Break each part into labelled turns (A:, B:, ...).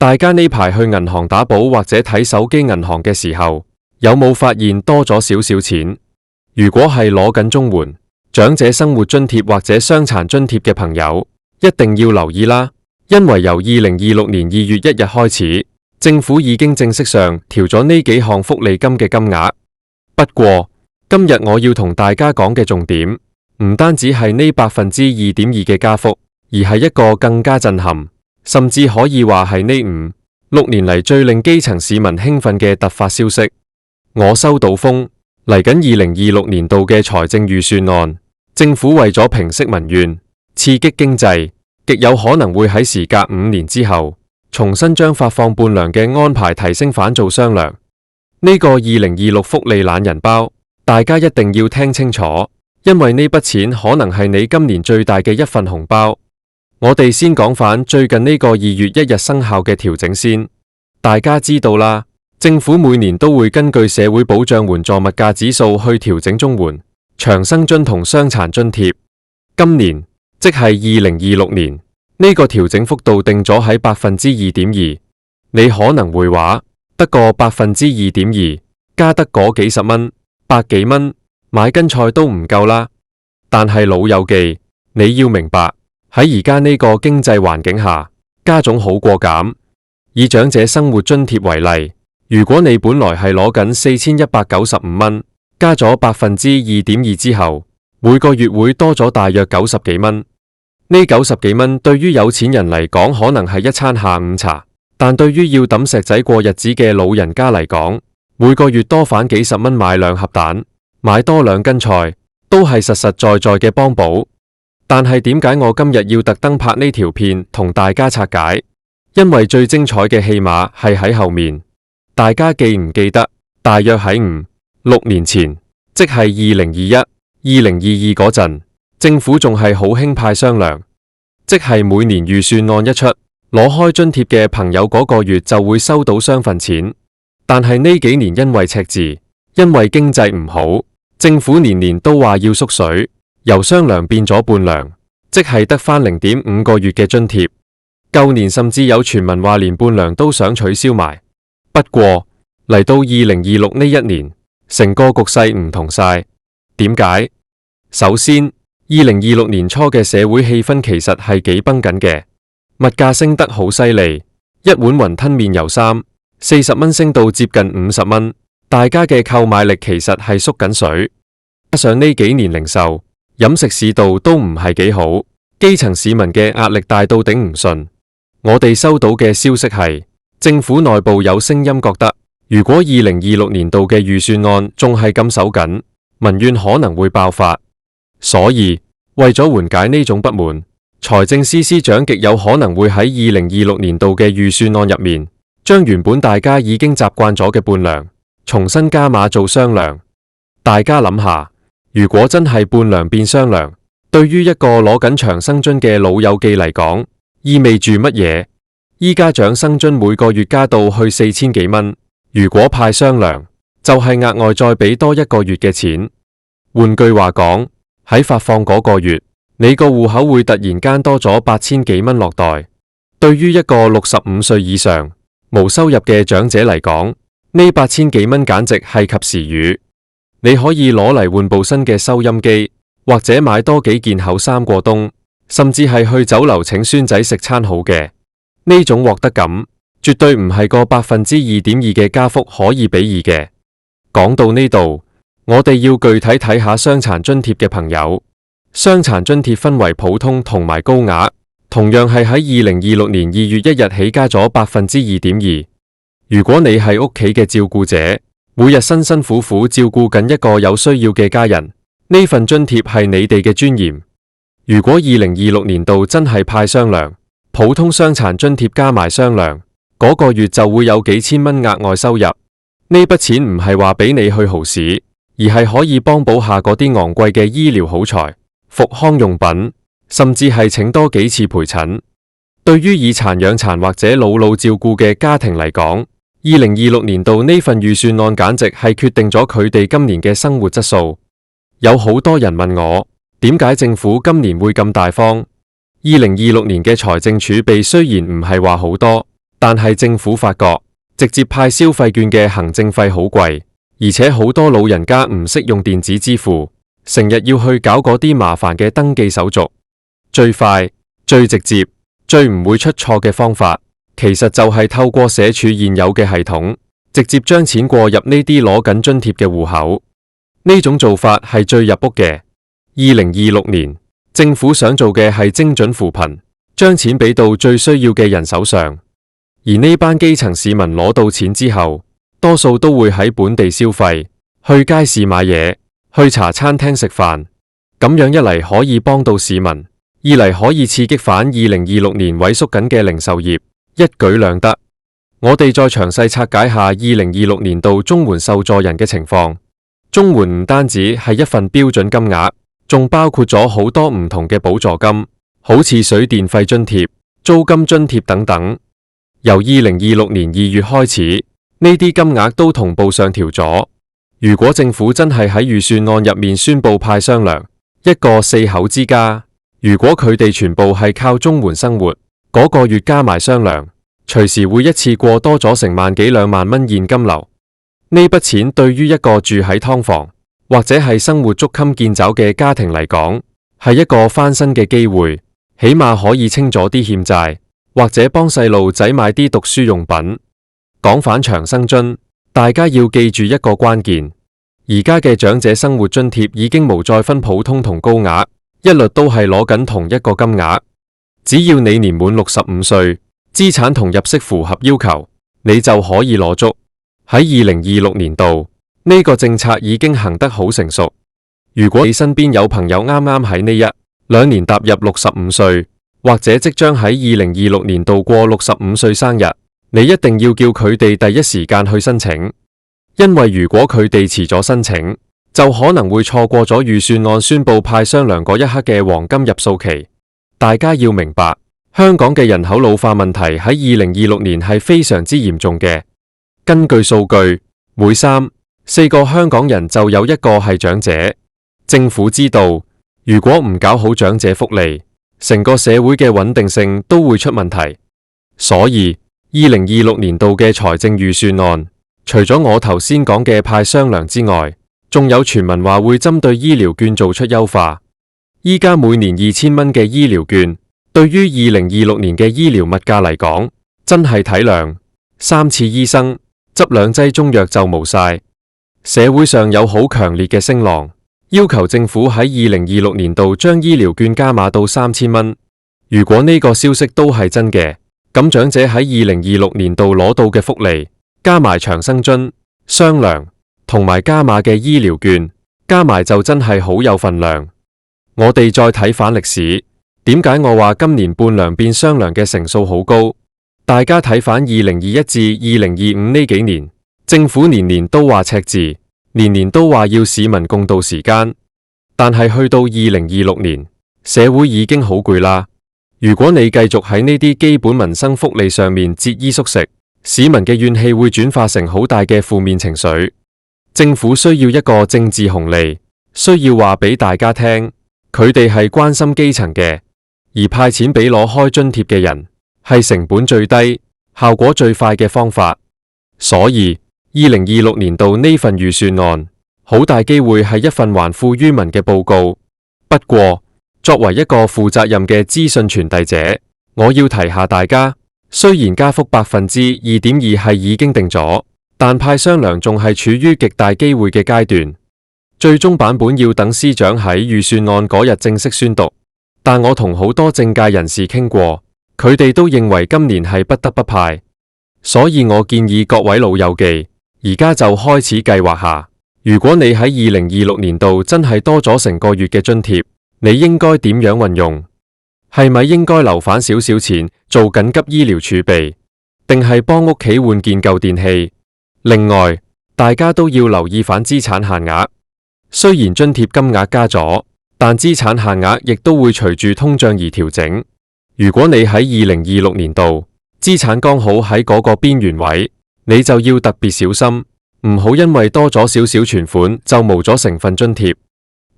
A: 大家呢排去銀行打簿或者睇手機銀行嘅時候，有冇發現多咗少少錢？如果係攞緊綜援、長者生活津貼或者傷殘津貼嘅朋友，一定要留意啦，因為由2026年2月1日開始，政府已經正式上調咗呢幾項福利金嘅金額。不過，今日我要同大家講嘅重點，唔單止係呢2.2%嘅加幅，而係一個更加震撼，甚至可以話係呢5、6年嚟最令基層市民興奮嘅突發消息。我收到風，嚟緊2026年度嘅財政預算案，政府為咗平息民怨、刺激經濟，極有可能會喺時隔5年之後，重新將發放半糧嘅安排提升返做雙糧。呢個2026福利懶人包，大家一定要聽清楚，因為呢筆錢可能係你今年最大嘅一份紅包。我哋先講返最近呢個2月1日生效嘅調整先。大家知道啦，政府每年都會根據社會保障援助物價指數去調整綜援、長生津同傷殘津貼。今年即係2026年，呢個調整幅度定咗喺2.2%。你可能會話，得個2.2%，加得嗰幾十蚊、百幾蚊，買斤菜都唔夠啦。但係老友記，你要明白，喺而家呢個經濟環境下，加總好過減。以長者生活津貼為例，如果你本來係攞緊4195蚊，加咗2.2%之後，每個月會多咗大約90幾蚊。呢90幾蚊對於有錢人嚟講可能係一餐下午茶，但對於要抌石仔過日子嘅老人家嚟講，每個月多返幾十蚊買2盒蛋，買多2斤菜，都係實實在在嘅幫補。但係點解我今日要特登拍呢條片同大家拆解？因為最精彩嘅戲碼係喺後面。大家記唔記得，大約喺5、6年前，即係2021、2022嗰陣，政府仲係好興派雙糧，即係每年預算案一出，攞開津貼嘅朋友嗰個月就會收到雙份錢。但係呢幾年因為赤字，因為經濟唔好，政府年年都話要縮水，由雙糧變咗半糧，即係得返0.5個月嘅津貼。舊年甚至有傳聞話連半糧都想取消埋。不過嚟到2026呢一年，成個局勢唔同晒。點解？首先，2026年初嘅社會氣氛其實係幾繃緊嘅，物價升得好犀利，一碗雲吞麵由40蚊升到接近50蚊，大家嘅購買力其實係縮緊水。加上呢幾年零售、飲食市道都唔係幾好，基層市民嘅壓力大到頂唔順。我哋收到嘅消息係，政府內部有聲音覺得，如果2026年度嘅預算案仲係咁手緊，民怨可能會爆發。所以為咗緩解呢種不滿，財政司司長極有可能會喺2026年度嘅預算案入面，將原本大家已經習慣咗嘅半糧，重新加碼做雙糧。大家諗下，如果真係半糧變雙糧，對於一個攞緊長生津嘅老友記嚟講，意味住乜嘢？依家長生津每個月加到去4000幾蚊，如果派雙糧，就係額外再俾多1個月嘅錢。換句話講，喺發放嗰個月，你個戶口會突然間多咗8000幾蚊落袋。對於一個65歲以上無收入嘅長者嚟講，呢8000幾蚊簡直係及時雨。你可以攞嚟換部新嘅收音機，或者買多幾件厚衫過冬，甚至係去酒樓請孫仔食餐好嘅。呢種獲得感，絕對唔係個2.2%嘅加幅可以比擬嘅。講到呢度，我哋要具體睇下傷殘津貼嘅朋友。傷殘津貼分為普通同埋高額，同樣係喺2026年2月1日起加咗2.2%。如果你係屋企嘅照顧者，每日辛辛苦苦照顧緊一個有需要嘅家人，呢份津貼係你哋嘅尊嚴。如果2026年度真係派雙糧，普通傷殘津貼加埋雙糧，嗰個月就會有幾千蚊額外收入。呢筆錢唔係話俾你去豪使，而係可以幫補下嗰啲昂貴嘅醫療好材、復康用品，甚至係請多幾次陪診。對於以殘養殘或者老照顧嘅家庭嚟講，2026年度呢份預算案簡直係決定咗佢哋今年嘅生活質素。有好多人問我，點解政府今年會咁大方？2026年嘅財政儲備雖然唔係話好多，但係政府發覺直接派消費券嘅行政費好貴，而且好多老人家唔識用電子支付，成日要去搞嗰啲麻煩嘅登記手續。最快、最直接、最唔會出錯嘅方法，其實就係透過社署現有嘅系統，直接將錢過入呢啲攞緊津貼嘅戶口。呢種做法係最入屋嘅。2026年，政府想做嘅係精準扶貧，將錢俾到最需要嘅人手上。而呢班基層市民攞到錢之後，多數都會喺本地消費，去街市買嘢，去茶餐廳食飯。咁樣一嚟可以幫到市民，二嚟可以刺激返2026年萎縮緊嘅零售業，一舉兩得。我哋再詳細拆解下2026年度綜援受助人嘅情況。綜援唔單止係一份標準金額，仲包括咗好多唔同嘅補助金，好似水電費津貼、租金津貼等等。由2026年2月開始，呢啲金額都同步上調咗。如果政府真係喺預算案入面宣布派雙糧，一個4口之家，如果佢哋全部係靠綜援生活，嗰個月加埋雙糧，隨時會一次過多咗成萬幾2萬蚊現金流。呢筆錢對於一個住喺劏房或者係生活捉襟見肘嘅家庭嚟講，係一個翻身嘅機會，起碼可以清咗啲欠債，或者幫細路仔買啲讀書用品。講返長生津，大家要記住一個關鍵，而家嘅長者生活津貼已經無再分普通同高額，一律都係攞緊同一個金額。只要你年滿65歲，資產同入息符合要求，你就可以攞足。喺2026年度，呢個政策已經行得好成熟。如果你身邊有朋友啱啱喺呢1-2年踏入65歲，或者即將喺2026年度過65歲生日，你一定要叫佢哋第一時間去申請，因為如果佢哋遲咗申請，就可能會錯過咗預算案宣布派雙糧嗰一刻嘅黃金入數期。大家要明白，香港嘅人口老化問題喺2026年係非常之嚴重嘅。根據數據，每3、4個香港人就有1個係長者。政府知道，如果唔搞好長者福利，成個社會嘅穩定性都會出問題。所以2026年度嘅財政預算案，除咗我頭先講嘅派雙糧之外，仲有傳聞話會針對醫療券做出優化。依家每年2000蚊嘅醫療券，對於2026年嘅醫療物價嚟講，真係體諒3次醫生，執2劑中藥就冇晒。社會上有好強烈嘅聲浪，要求政府喺2026年度將醫療券加碼到3000蚊。如果呢個消息都係真嘅，咁長者喺2026年度攞到嘅福利，加埋長生津、雙糧同埋加碼嘅醫療券，加埋就真係好有份量。我哋再睇返歷史，點解我話今年半糧變雙糧嘅成數好高？大家睇返2021至2025呢幾年，政府年年都話赤字，年年都話要市民共度時艱，但係去到2026年，社會已經好攰啦。如果你繼續喺呢啲基本民生福利上面節衣縮食，市民嘅怨氣會轉化成好大嘅負面情緒。政府需要一個政治紅利，需要話俾大家聽，佢哋係關心基層嘅，而派錢俾攞開津貼嘅人，係成本最低、效果最快嘅方法。所以2026年度呢份預算案，好大機會係一份還富於民嘅報告。不過，作為一個負責任嘅資訊傳遞者，我要提下大家，雖然加幅2.2%係已經定咗，但派雙糧仲係處於極大機會嘅階段。最終版本要等司長喺預算案嗰日正式宣讀，但我同好多政界人士傾過，佢哋都認為今年係不得不派，所以我建議各位老友記，而家就開始計劃下，如果你喺2026年度真係多咗成個月嘅津貼，你應該點樣運用？係咪應該留返少少錢做緊急醫療儲備，定係幫屋企換件舊電器？另外，大家都要留意返資產限額。雖然津貼金額加咗，但資產限額亦都會隨住通脹而調整。如果你喺2026年度資產剛好喺嗰個邊緣位，你就要特別小心，唔好因為多咗少少存款就冇咗成份津貼。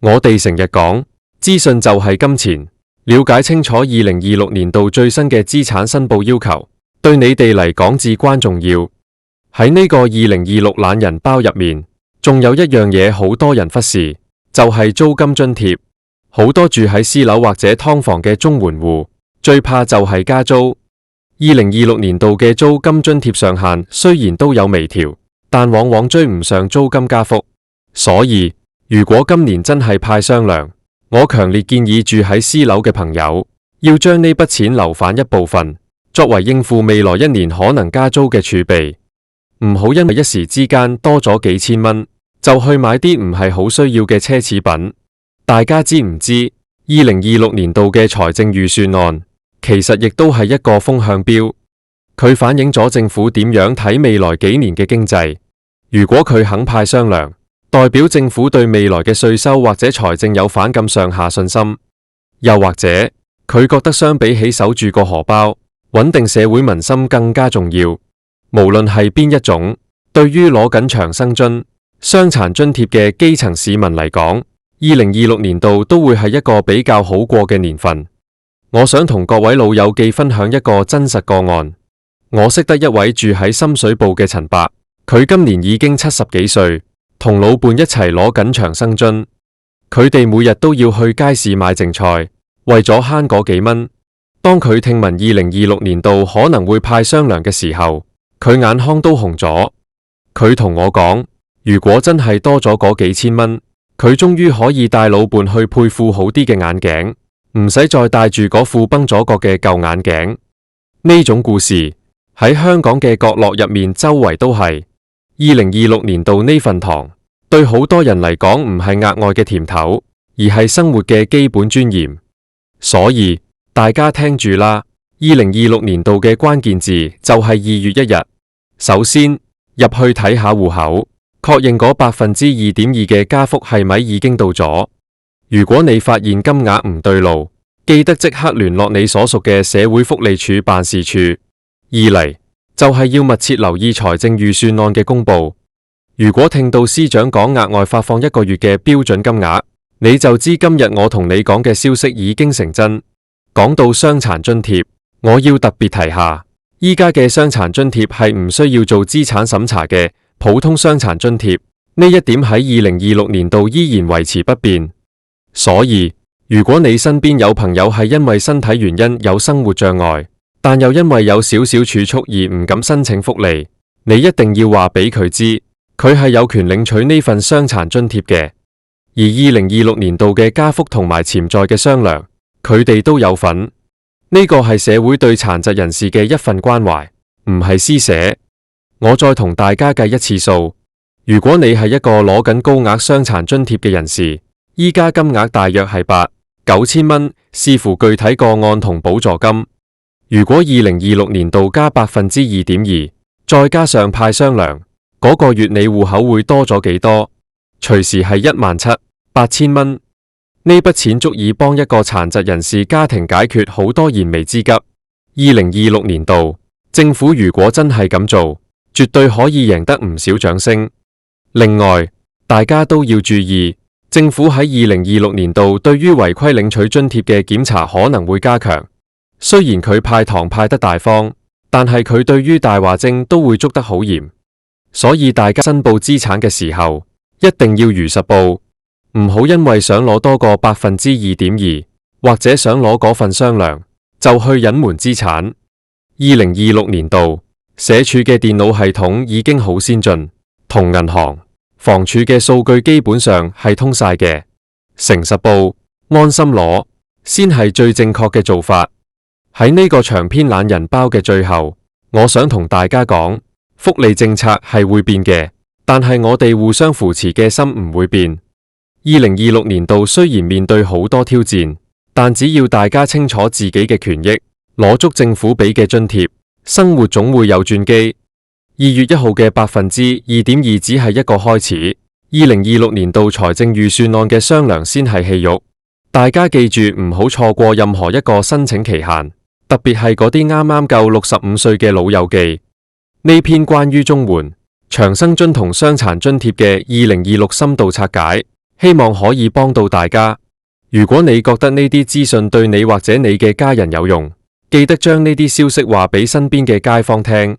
A: 我哋成日講，資訊就係金錢，了解清楚2026年度最新嘅資產申報要求，對你哋嚟講至關重要。喺呢個2026懶人包入面，仲有一樣嘢好多人忽視，就係租金津貼。好多住喺私樓或者劏房嘅綜援戶，最怕就係加租。2026年度嘅租金津貼上限雖然都有微調，但往往追唔上租金加幅。所以，如果今年真係派雙糧，我強烈建議住喺私樓嘅朋友，要將呢筆錢留返一部分，作為應付未來一年可能加租嘅儲備。唔好因為一時之間多咗幾千蚊，就去買啲唔係好需要嘅奢侈品。大家知唔知2026年度嘅財政預算案其實亦都係一個風向標，佢反映咗政府點樣睇未來幾年嘅經濟。如果佢肯派雙糧，代表政府對未來嘅稅收或者財政有反咁上下信心，又或者佢覺得相比起守住個荷包，穩定社會民心更加重要。無論係邊一種，對於攞緊長生津、傷殘津貼嘅基層市民嚟講，2026年度都會係一個比較好過嘅年份。我想同各位老友記分享一個真實個案。我識得一位住喺深水埗嘅陳伯，佢今年已經70幾歲，同老伴一齊攞緊長生津。佢哋每日都要去街市買剩菜，為咗慳嗰幾蚊。當佢聽聞2026年度可能會派雙糧嘅時候，佢眼眶都紅咗。佢同我講，如果真係多咗嗰幾千蚊，佢終於可以帶老伴去配副好啲嘅眼鏡，唔使再戴住嗰副崩咗角嘅舊眼鏡。呢種故事喺香港嘅角落入面周圍都係。2026年度呢份糖對好多人嚟講唔係額外嘅甜頭，而係生活嘅基本尊嚴。所以大家聽住啦，2026年度嘅關鍵字就係2月1日。首先入去睇下戶口，確認嗰2.2%嘅加幅係咪已經到咗。如果你發現金額唔對路，記得即刻聯絡你所屬嘅社會福利署辦事處。二嚟就係要密切留意財政預算案嘅公布。如果聽到司長講額外發放1個月嘅標準金額，你就知今日我同你講嘅消息已經成真。講到傷殘津貼，我要特別提下，依家嘅傷殘津貼係唔需要做資產審查嘅普通傷殘津貼，呢一點喺2026年度依然維持不變。所以，如果你身邊有朋友係因為身體原因有生活障礙，但又因為有少少儲蓄而唔敢申請福利，你一定要話俾佢知，佢係有權領取呢份傷殘津貼嘅。而2026年度嘅加幅同埋潛在嘅雙糧，佢哋都有份。呢個係社會對殘疾人士嘅一份關懷，唔係施捨。我再同大家計一次數，如果你係一個攞緊高額傷殘津貼嘅人士，依家金額大約係8、9千蚊，視乎具體個案同補助金。如果2026年度加2.2%，再加上派雙糧，嗰個月你戶口會多咗幾多？隨時係17,800蚊。呢筆錢足以幫一個殘疾人士家庭解決好多燃眉之急。2026年度，政府如果真係咁做，絕對可以贏得唔少掌聲。另外，大家都要注意，政府喺2026年度對於違規領取津貼嘅檢查可能會加強。雖然佢派糖派得大方，但係佢對於大話精都會捉得好嚴。所以大家申報資產嘅時候，一定要如實報。唔好因為想攞多個2.2%，或者想攞嗰份雙糧，就去隱瞞資產。2026年度，社署嘅電腦系統已經好先進，同銀行、房署嘅數據基本上係通晒嘅。誠實報、安心攞，先係最正確嘅做法。喺呢個長篇懶人包嘅最後，我想同大家講，福利政策係會變嘅，但係我哋互相扶持嘅心唔會變。2026年度雖然面對好多挑戰，但只要大家清楚自己嘅權益，攞足政府俾嘅津貼，生活總會有轉機。2月1號嘅2.2%只係一個開始，2026年度財政預算案嘅雙糧先係戲肉。大家記住唔好錯過任何一個申請期限，特別係嗰啲啱啱夠65歲嘅老友記。呢篇關於綜援、長生津同傷殘津貼嘅2026深度拆解，希望可以幫到大家。如果你覺得呢啲資訊對你或者你嘅家人有用，記得將呢啲消息話俾身邊嘅街坊聽。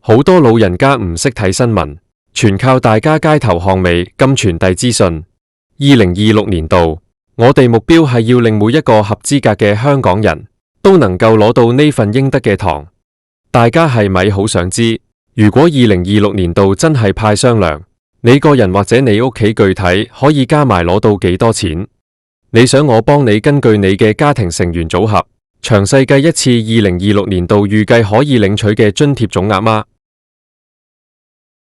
A: 好多老人家唔識睇新聞，全靠大家街頭巷尾咁傳遞資訊。2026年度，我哋目標係要令每一個合資格嘅香港人都能夠攞到呢份應得嘅糖。大家係咪好想知，如果2026年度真係派雙糧，你個人或者你屋企具體可以加埋攞到幾多錢？你想我幫你根據你嘅家庭成員組合，詳細計一次2026年度預計可以領取嘅津貼總額嗎？